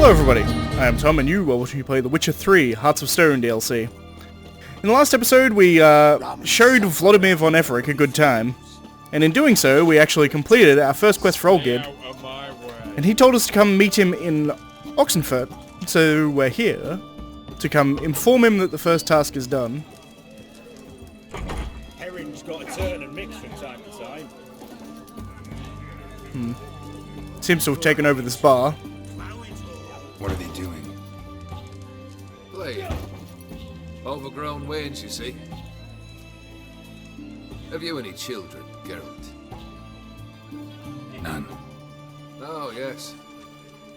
Hello everybody, I am Tom and you are watching me play The Witcher 3 Hearts of Stone DLC. In the last episode we showed Vladimir von Everec a good time, and in doing so we actually completed our first quest for Olgierd, and he told us to come meet him in Oxenfurt, so we're here to come inform him that the first task is done. Herring's got a turn and mix from time to time. Seems to have taken over this bar. What are they doing? Playing. Overgrown wains, you see. Have you any children, Geralt? None. Oh, yes.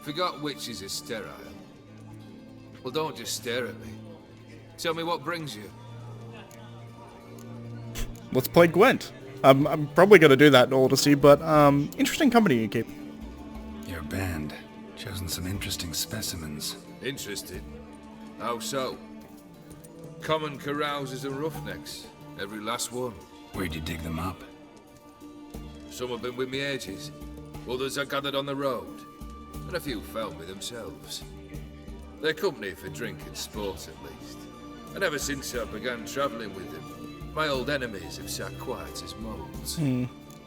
Forgot witches is sterile. Well, don't just stare at me. Tell me what brings you. Let's play Gwent. I'm probably going to do that in Odyssey, but interesting company you keep. Your band. Chosen some interesting specimens. Interested? How so? Common carousers and roughnecks. Every last one. Where'd you dig them up? Some have been with me ages. Others I gathered on the road. And a few found me themselves. They're company for drink and sport, at least. And ever since I began travelling with them, my old enemies have sat quiet as moles.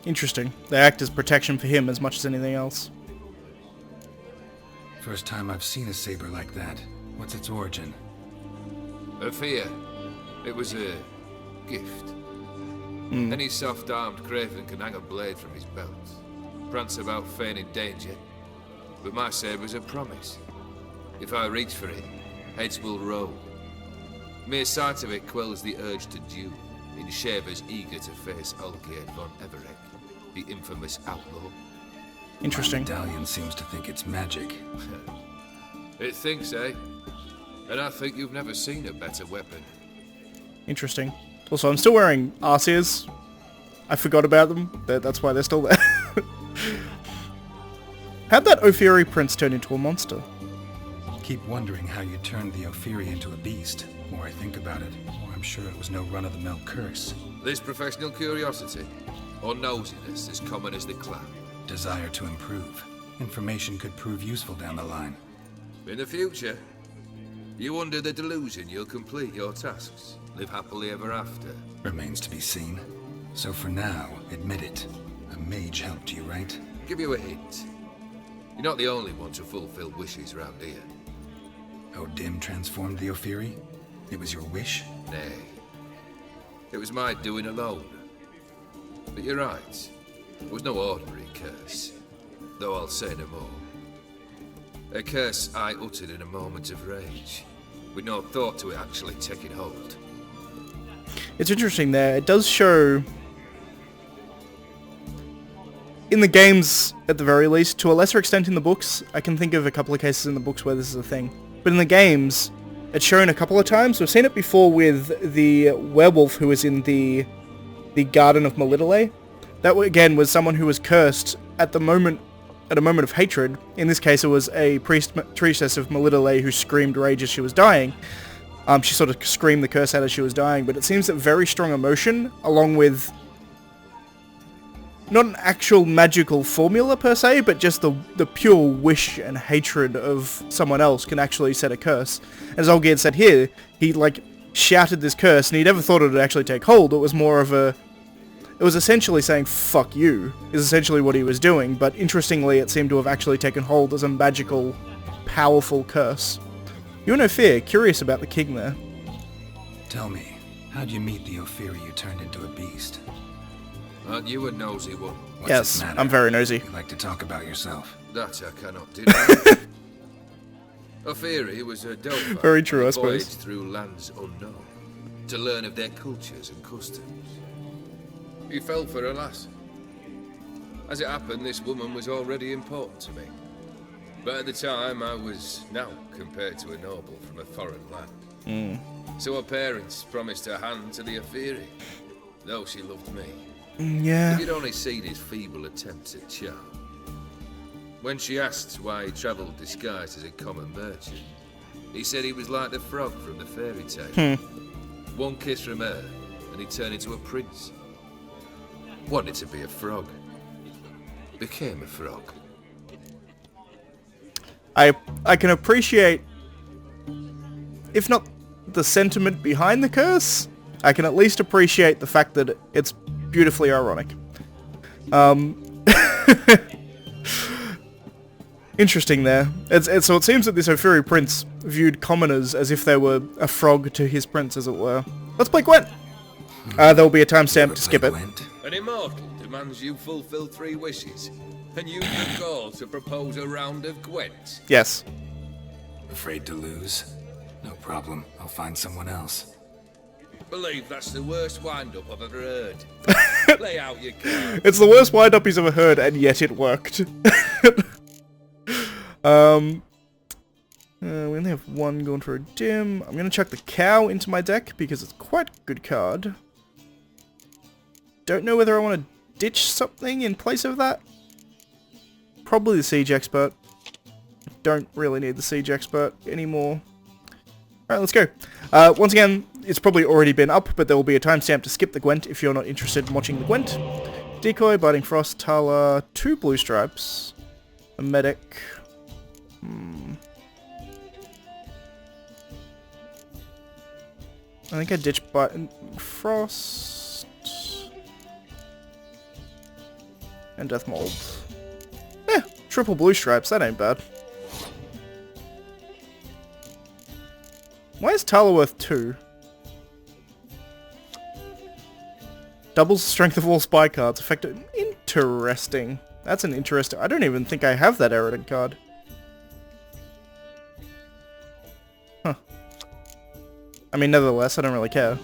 Interesting. They act as protection for him as much as anything else. First time I've seen a saber like that. What's its origin? A fear. It was a gift. Any soft-armed craven can hang a blade from his belt. Prance about feigning danger. But my saber's a promise. If I reach for it, heads will roll. Mere sight of it quells the urge to duel, in shavers eager to face Olgierd von Everec, the infamous outlaw. Interesting. My medallion seems to think it's magic. It thinks, eh? And I think you've never seen a better weapon. Interesting. Also, I'm still wearing arse ears. I forgot about them. That's why they're still there. How'd that Ophiri prince turn into a monster? Keep wondering how you turned the Ophiri into a beast. The more I think about it, the more I'm sure it was no run-of-the-mill curse. This professional curiosity, or nosiness as common as the clown. Desire to improve. Information could prove useful down the line. In the future, you under the delusion you'll complete your tasks, live happily ever after. Remains to be seen. So for now, admit it. A mage helped you, right? Give you a hint. You're not the only one to fulfill wishes round here. Dim transformed the Ophiri? It was your wish? Nay. It was my doing alone. But you're right. It was no ordinary curse. Though I'll say no more. A curse I uttered in a moment of rage, with no thought to it actually taking hold. It's interesting there. It does show, in the games at the very least, to a lesser extent in the books. I can think of a couple of cases in the books where this is a thing. But in the games, it's shown a couple of times. We've seen it before with the werewolf who was in the Garden of Melitele. That, again, was someone who was cursed at a moment of hatred. In this case, it was a priestess of Melitele who screamed rage as she was dying. She sort of screamed the curse out as she was dying, but it seems that very strong emotion, along with not an actual magical formula per se, but just the pure wish and hatred of someone else can actually set a curse. As Olgierd said here, he shouted this curse, and he never thought it would actually take hold. It was more of it was essentially saying, fuck you, is essentially what he was doing, but interestingly it seemed to have actually taken hold as a magical, powerful curse. You and Ophir, curious about the king there. Tell me, how'd you meet the Ophiri you turned into a beast? Aren't you a nosy one? What's Yes, it matter? I'm very nosy. You like to talk about yourself. That I cannot do. Ophiri was a Dauphin. Very true, I who suppose. voyaged through lands unknown, to learn of their cultures and customs. He fell for a lass. As it happened, this woman was already important to me. But at the time, I was now compared to a noble from a foreign land. So her parents promised her hand to the Ophiri, though she loved me. Yeah. If you'd only seen his feeble attempts at charm. When she asked why he travelled disguised as a common merchant, he said he was like the frog from the fairy tale. One kiss from her, and he turned into a prince. Wanted to be a frog. Became a frog. I can appreciate, if not the sentiment behind the curse, I can at least appreciate the fact that it's beautifully ironic. Interesting there. So it seems that this Ophiri prince viewed commoners as if they were a frog to his prince, as it were. Let's play Gwent! There'll be a timestamp to skip it. An immortal demands you fulfill 3 wishes, and you've the gall to propose a round of Gwent. Yes. Afraid to lose? No problem. I'll find someone else. Believe that's the worst wind-up I've ever heard. Lay out your card. It's the worst wind-up he's ever heard, and yet it worked. We only have 1 going for a dim. I'm going to chuck the cow into my deck because it's quite a good card. Don't know whether I want to ditch something in place of that. Probably the Siege Expert. Don't really need the Siege Expert anymore. Alright, let's go. Once again, it's probably already been up, but there will be a timestamp to skip the Gwent if you're not interested in watching the Gwent. Decoy, Biting Frost, Tala, 2 blue stripes, a medic. I think I ditched Biting Frost and Death Mold. Yeah, triple blue stripes, that ain't bad. Why is Tala worth 2? Doubles the strength of all spy cards. Effective. Interesting. That's an interesting... I don't even think I have that Eridan card. Huh. I mean, nevertheless, I don't really care.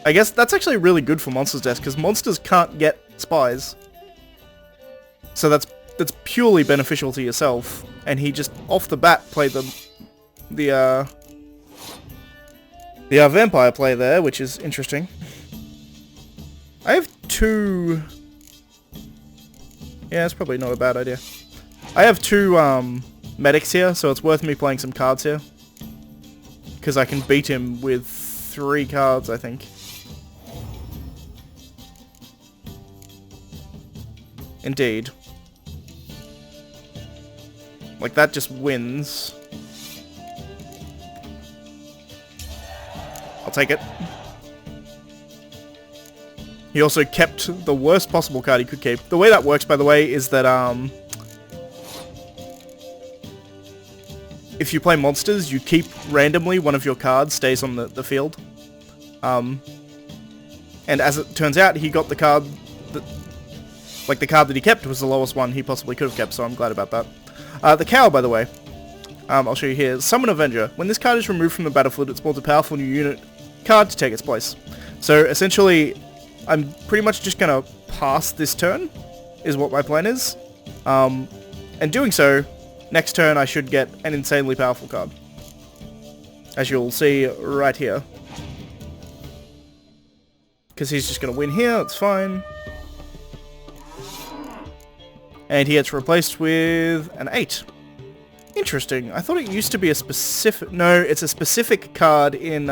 I guess that's actually really good for Monsters Desk, because monsters can't get spies. So that's purely beneficial to yourself. And he just, off the bat, played the vampire play there, which is interesting. I have 2... Yeah, it's probably not a bad idea. I have 2 medics here, so it's worth me playing some cards here. Because I can beat him with 3 cards, I think. Indeed. Like, that just wins. I'll take it. He also kept the worst possible card he could keep. The way that works, by the way, is that, if you play monsters, you keep randomly one of your cards stays on the field. And as it turns out, he got the card that... Like, the card that he kept was the lowest one he possibly could have kept, so I'm glad about that. The cow, by the way, I'll show you here. Summon Avenger. When this card is removed from the battlefield, it spawns a powerful new unit card to take its place. So, essentially, I'm pretty much just gonna pass this turn, is what my plan is. And doing so, next turn I should get an insanely powerful card. As you'll see right here. Because he's just gonna win here, it's fine. And he gets replaced with an 8. Interesting. I thought it used to be a specific... No, it's a specific card in,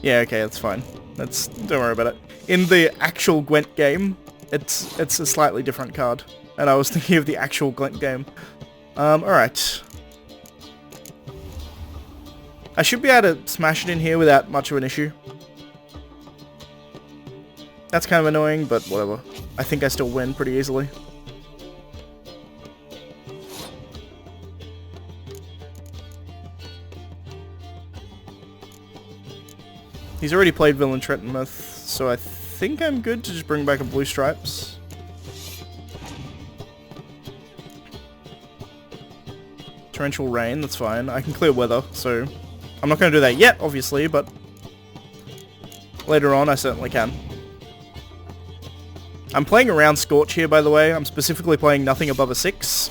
Yeah, okay, that's fine. Don't worry about it. In the actual Gwent game, it's a slightly different card. And I was thinking of the actual Gwent game. Alright. I should be able to smash it in here without much of an issue. That's kind of annoying, but whatever. I think I still win pretty easily. He's already played Villain Trentonmouth, so I think I'm good to just bring back a blue stripes. Torrential Rain, that's fine. I can clear weather, so... I'm not going to do that yet, obviously, but... later on, I certainly can. I'm playing around Scorch here, by the way. I'm specifically playing nothing above a 6.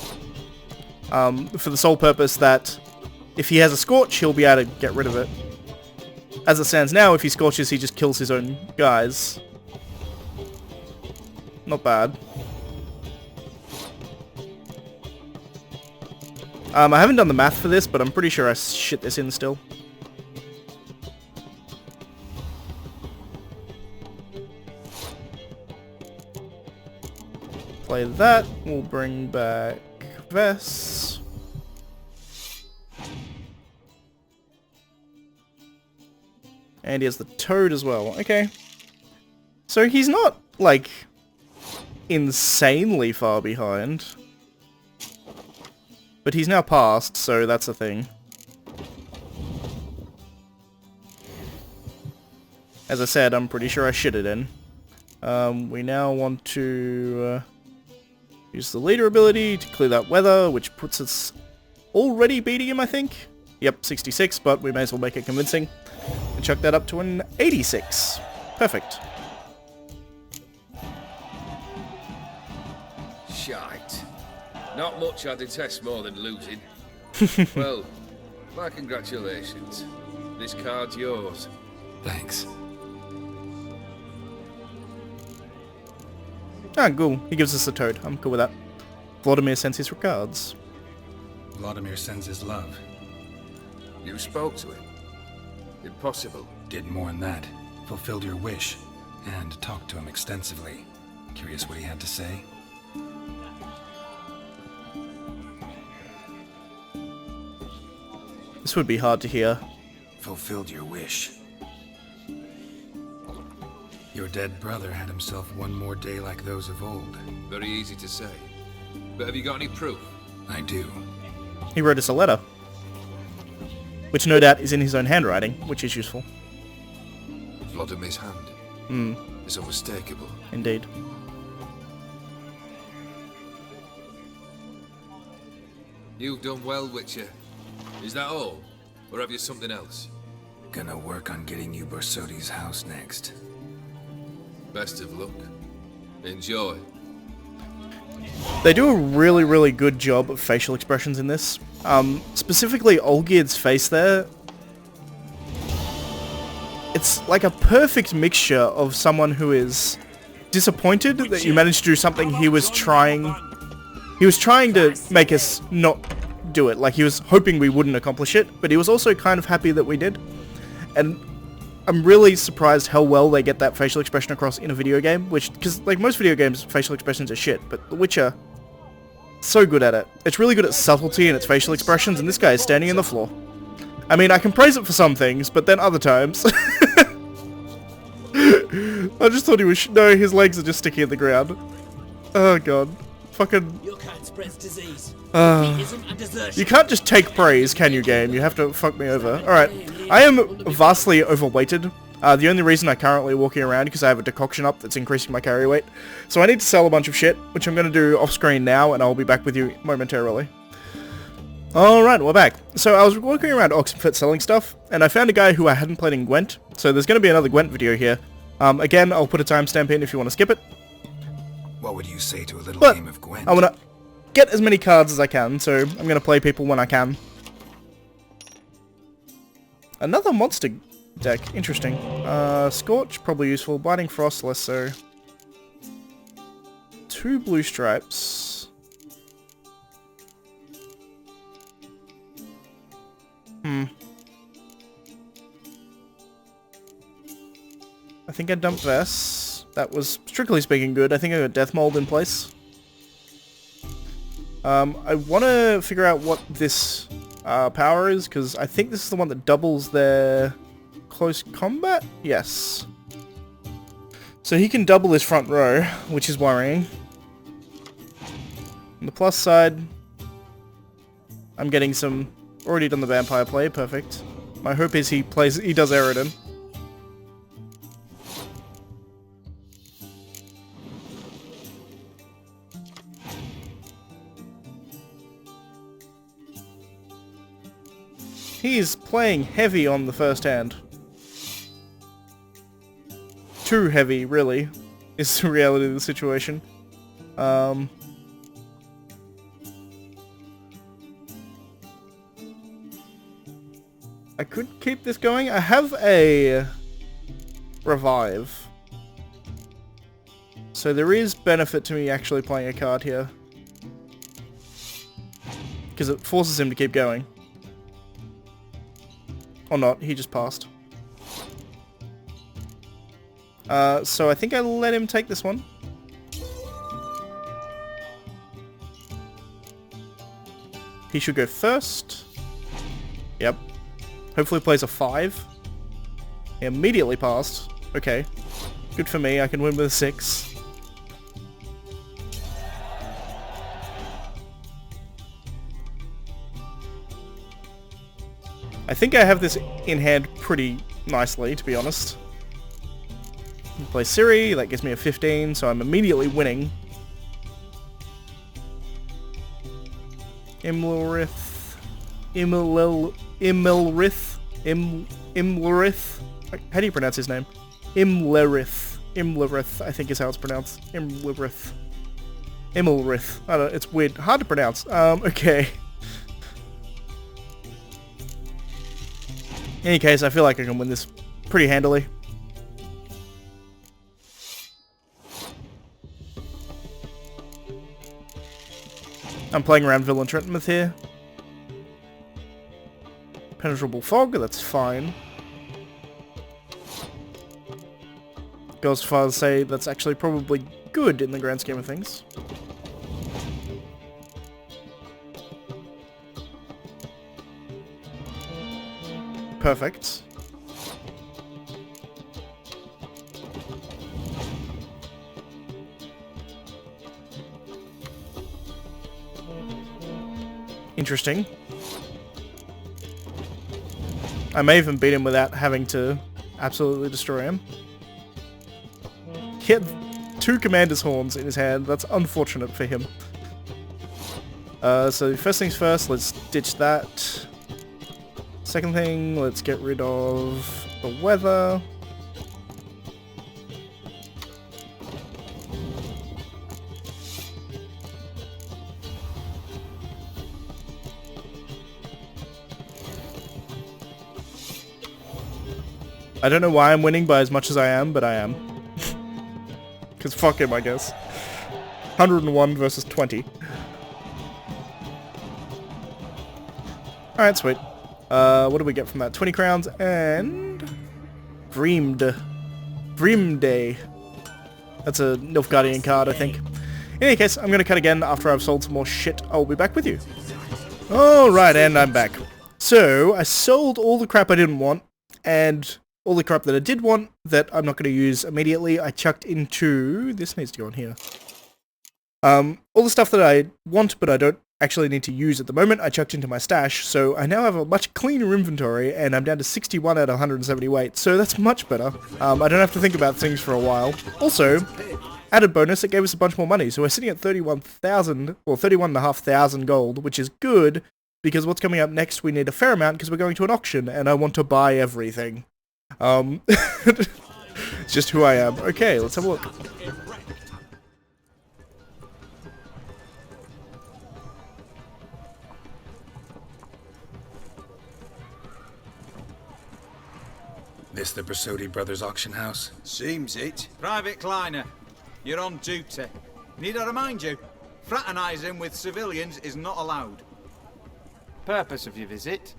For the sole purpose that if he has a Scorch, he'll be able to get rid of it. As it stands now, if he Scorches, he just kills his own guys. Not bad. I haven't done the math for this, but I'm pretty sure I shit this in still. Play that. We'll bring back Vess. And he has the toad as well. Okay. So he's not, like, insanely far behind. But he's now passed, so that's a thing. As I said, I'm pretty sure I shit it in. We now want to use the leader ability to clear that weather, which puts us already beating him, I think. Yep, 66, but we may as well make it convincing. And chuck that up to an 86. Perfect. Shite. Not much I detest more than losing. Well, my congratulations. This card's yours. Thanks. Ah, cool. He gives us a toad. I'm cool with that. Vladimir sends his regards. Vladimir sends his love. You spoke to him. Impossible. Did more than that. Fulfilled your wish. And talked to him extensively. Curious what he had to say? This would be hard to hear. Fulfilled your wish. Your dead brother had himself one more day like those of old. Very easy to say. But have you got any proof? I do. He wrote us a letter. Which no doubt is in his own handwriting, which is useful. Vladimir's hand. It's unmistakable. Indeed. You've done well, Witcher. Is that all? Or have you something else? Gonna work on getting you Borsodi's house next. Best of luck. Enjoy. They do a really, really good job of facial expressions in this. Specifically Olgierd's face there. It's like a perfect mixture of someone who is disappointed that you managed to do something he was trying to make us not do it. Like, he was hoping we wouldn't accomplish it, but he was also kind of happy that we did. And I'm really surprised how well they get that facial expression across in a video game, because, like, most video games, facial expressions are shit, but The Witcher, so good at it. It's really good at subtlety in its facial expressions, and this guy is standing on the floor. I mean, I can praise it for some things, but then other times... I just thought he was... No, his legs are just sticking in the ground. Oh, God. Fucking... Your cat spreads disease. He isn't a desertion. You can't just take praise, can you, game? You have to fuck me over. Alright. I am vastly overweighted. The only reason I'm currently walking around because I have a decoction up that's increasing my carry weight. So I need to sell a bunch of shit, which I'm going to do off screen now, and I'll be back with you momentarily. Alright, we're back. So I was walking around Oxenfurt selling stuff, and I found a guy who I hadn't played in Gwent. So there's going to be another Gwent video here. Again, I'll put a timestamp in if you want to skip it. What would you say to a little But game of Gwent? I want to get as many cards as I can, so I'm going to play people when I can. Another monster deck. Interesting. Scorch, probably useful. Biting Frost, less so. 2 blue stripes. I think I dumped Vess. That was, strictly speaking, good. I think I got Death Mold in place. I want to figure out what this power is, because I think this is the one that doubles their close combat? Yes. So he can double his front row, which is worrying. On the plus side, I'm getting some... Already done the vampire play, perfect. My hope is he does Aerodin. He's playing heavy on the first hand. Too heavy, really, is the reality of the situation. I could keep this going. I have a revive. So there is benefit to me actually playing a card here. Because it forces him to keep going. Or not, he just passed. So I think I let him take this one. He should go first. Yep. Hopefully plays a 5. Immediately passed. Okay. Good for me, I can win with a 6. I think I have this in hand pretty nicely, to be honest. Play Siri, that gives me a 15, so I'm immediately winning. Imlerith. How do you pronounce his name? Imlerith, I think is how it's pronounced. Imlerith. I don't know, it's weird. Hard to pronounce. Okay. In any case, I feel like I can win this pretty handily. I'm playing around Villain Trentonmouth here. Penetrable fog, that's fine. Go as far as say that's actually probably good in the grand scheme of things. Perfect. Interesting. I may even beat him without having to absolutely destroy him. He had 2 Commander's Horns in his hand. That's unfortunate for him. So first things first, let's ditch that. Second thing, let's get rid of the weather. I don't know why I'm winning by as much as I am, but I am. Because fuck him, I guess. 101 versus 20. Alright, sweet. What do we get from that? 20 crowns and... Dreamed. Day. That's a Nilfgaardian card, I think. In any case, I'm going to cut again after I've sold some more shit. I'll be back with you. Alright, and I'm back. So, I sold all the crap I didn't want, and all the crap that I did want that I'm not going to use immediately, I chucked into... This needs to go on here. All the stuff that I want, but I don't actually need to use at the moment, I chucked into my stash, so I now have a much cleaner inventory, and I'm down to 61 out of 170 weight, so that's much better. I don't have to think about things for a while. Also, added bonus, it gave us a bunch more money, so we're sitting at 31,000, or 31,500 gold, which is good, because what's coming up next, we need a fair amount, because we're going to an auction, and I want to buy everything. It's just who I am. Okay, let's have a look. This the Brasodi Brothers auction house? Seems it. Private Kleiner, you're on duty. Need I remind you, fraternising with civilians is not allowed. Purpose of your visit?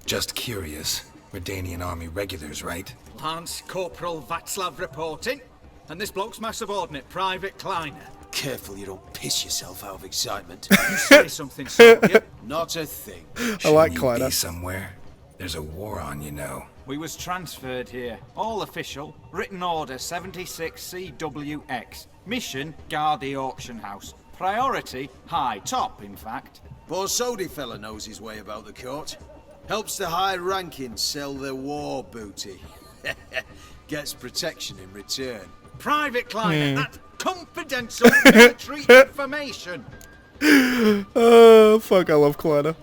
Just curious. Redanian army regulars, right? Lance Corporal Václav reporting, and this bloke's my subordinate, Private Kleiner. Careful you don't piss yourself out of excitement. You say something, soldier. Not a thing. I like Shouldn't you Kleiner. be somewhere? There's a war on, you know. We was transferred here. All official. Written order 76 CWX. Mission, guard the auction house. Priority, high. Top, in fact. Borsodi fella knows his way about the court. Helps the high rankings sell their war booty. Gets protection in return. Private Kleiner, that's confidential military information. Oh, fuck, I love Kleiner.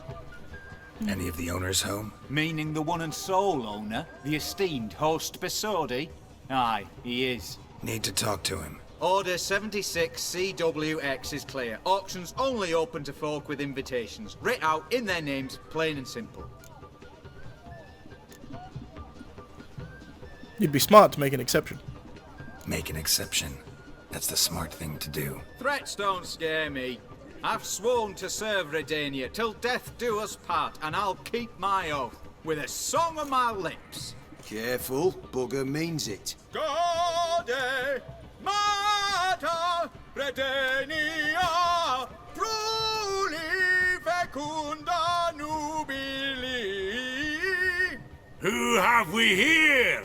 Any of the owners home? Meaning the one and sole owner, the esteemed host Besodi? Aye, he is. Need to talk to him. Order 76 CWX is clear. Auctions only open to folk with invitations. Writ out in their names, plain and simple. You'd be smart to make an exception. Make an exception. That's the smart thing to do. Threats don't scare me. I've sworn to serve Redania till death do us part, and I'll keep my oath with a song on my lips. Careful, bugger means it. Gaude Mater Redania Pruli Fecunda Nubili have we here?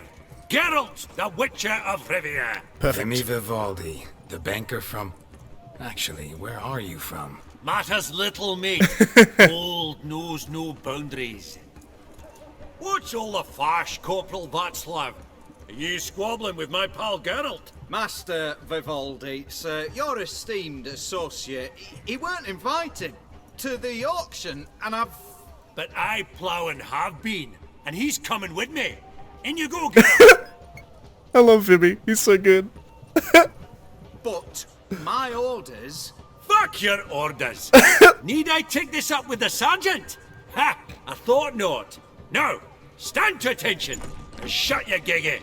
Geralt, the Witcher of Rivia. Remy Vivaldi, the banker from... Actually, where are you from? Matters little, mate. Old knows no boundaries. What's all the fash, Corporal Václav? Are you squabbling with my pal Geralt? Master Vivaldi, sir, your esteemed associate, he weren't invited to the auction, and I've... But I plough and have been, and he's coming with me. In you go, Geralt. I love Vimy. He's so good. But my orders... Fuck your orders. Need I take this up with the sergeant? Ha! I thought not. Now, stand to attention and shut your giggy.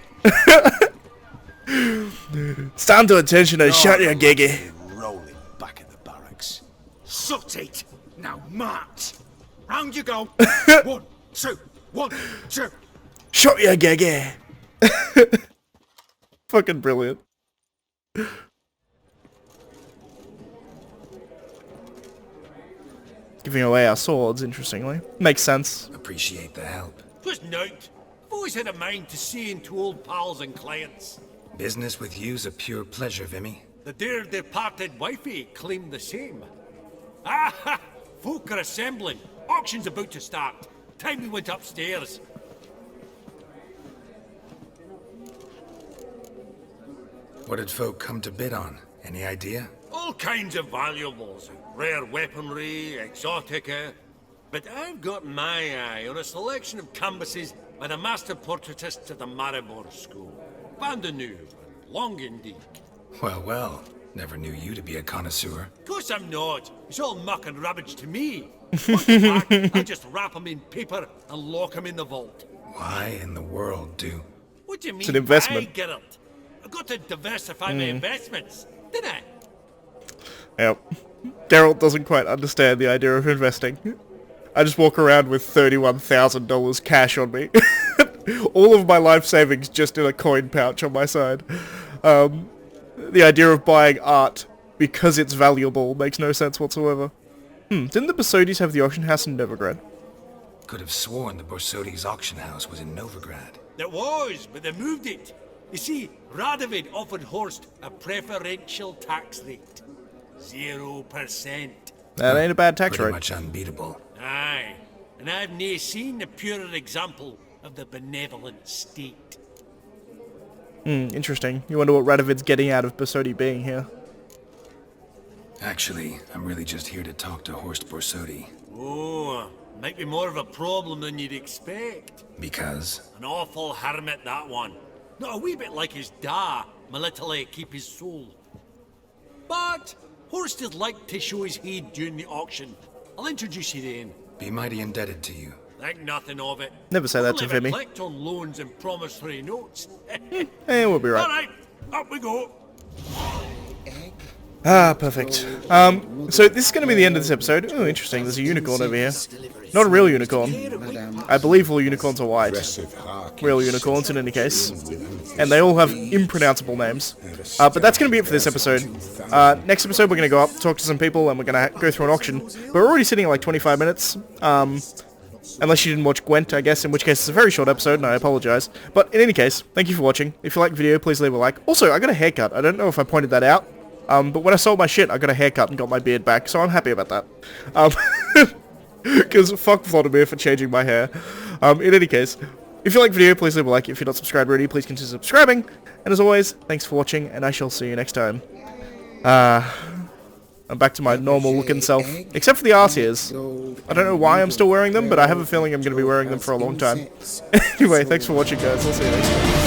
Stand to attention and shut your giggy. Rolling back at the barracks. Sut it! Now march! Round you go! 1, 2, 1, 2! Shut your giggy. Fucking brilliant. Giving away our swords, interestingly. Makes sense. Appreciate the help. Twas night. I've always had a mind to see into old pals and clients. Business with you's a pure pleasure, Vimy. The dear departed wifey claimed the same. Ah! Folk are assembling. Auction's about to start. Time we went upstairs. What did folk come to bid on? Any idea? All kinds of valuables. Rare weaponry, exotica. But I've got my eye on a selection of canvases by the master portraitists of the Maribor School. Van de Neuve and Longendijk. Well, well. Never knew you to be a connoisseur. Of course I'm not. It's all muck and rubbish to me. Once they're back, I just wrap them in paper and lock them in the vault. Why in the world do... What do you mean? It's an investment. I get it. I've got to diversify my investments, didn't I? Yep. Geralt doesn't quite understand the idea of investing. I just walk around with $31,000 cash on me. All of my life savings just in a coin pouch on my side. The idea of buying art because it's valuable makes no sense whatsoever. Didn't the Borsodis have the auction house in Novigrad? Could have sworn the Borsodi's auction house was in Novigrad. It was, but they moved it. You see, Radovid offered Horst a preferential tax rate. 0%. That ain't a bad tax Pretty rate. much unbeatable. Aye, and I've nae seen a purer example of the benevolent state. Interesting. You wonder what Radovid's getting out of Borsodi being here. Actually, I'm really just here to talk to Horst Borsodi. Oh, might be more of a problem than you'd expect. Because? An awful hermit, that one. Not a wee bit like his da, Melitele keep his soul. But Horst would like to show his heed during the auction. I'll introduce you then. Be mighty indebted to you. Think nothing of it. Never say that to Only Vimy. reflect on loans and promissory notes. We'll be right. Alright, up we go. Ah, perfect. So this is going to be the end of this episode. Oh, interesting. There's a unicorn over here. Not a real unicorn. I believe all unicorns are white. Real unicorns, in any case. And they all have impronounceable names. But that's going to be it for this episode. Next episode, we're going to go up, talk to some people, and we're going to go through an auction. But we're already sitting at like 25 minutes. Unless you didn't watch Gwent, I guess, in which case it's a very short episode, and I apologise. But in any case, thank you for watching. If you like the video, please leave a like. Also, I got a haircut. I don't know if I pointed that out. But when I sold my shit, I got a haircut and got my beard back, so I'm happy about that. Because fuck Vladimir for changing my hair. In any case, if you like the video, please leave a like. If you're not subscribed already, please consider subscribing. And as always, thanks for watching, and I shall see you next time. I'm back to my normal looking self. Except for the arse ears. I don't know why I'm still wearing them, but I have a feeling I'm going to be wearing them for a long time. Anyway, thanks for watching, guys. I'll see you next time.